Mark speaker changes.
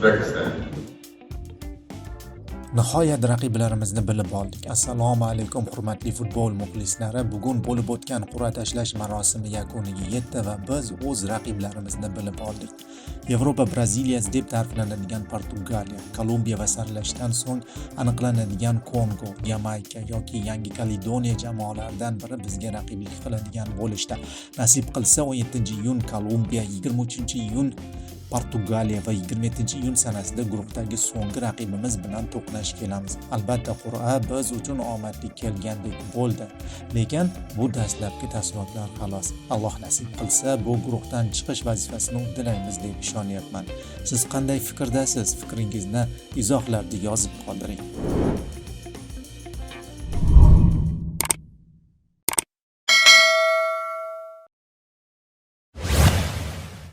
Speaker 1: Uzbekistan.
Speaker 2: Nihoyat raqiblarimizni bilib oldik. Assalomu alaykum hurmatli futbol muxlislari. Bugun bo'lib o'tgan qur'a tashlash marosimi yakuniga yetdi va biz o'z raqiblarimizni bilib oldik. Yevropa Braziliyasi deb ta'riflanadigan Portugaliya, Kolumbiya va saralashdan so'ng aniqlanadigan Kongo, Yamayka yoki Yangi Kaledoniya jamoalaridan biri bizga raqiblik qiladigan bo'lishda. Nasib qilsa 17-iyun Kolumbiya, 23-iyun Portugaliya va 27-iyun sanasida guruhdagi so'nggi raqibimiz bilan to'qnash kelamiz. Albatta qur'a biz uchun omadli kelgandek bo'ldi. Lekin bu dastlabki taassurotlar xolos. Alloh nasib qilsa bu guruhdan chiqish vazifasini uddalaymiz deb ishonyapman. Siz qanday fikrdasiz? Fikringizni izohlarda yozib qoldiring.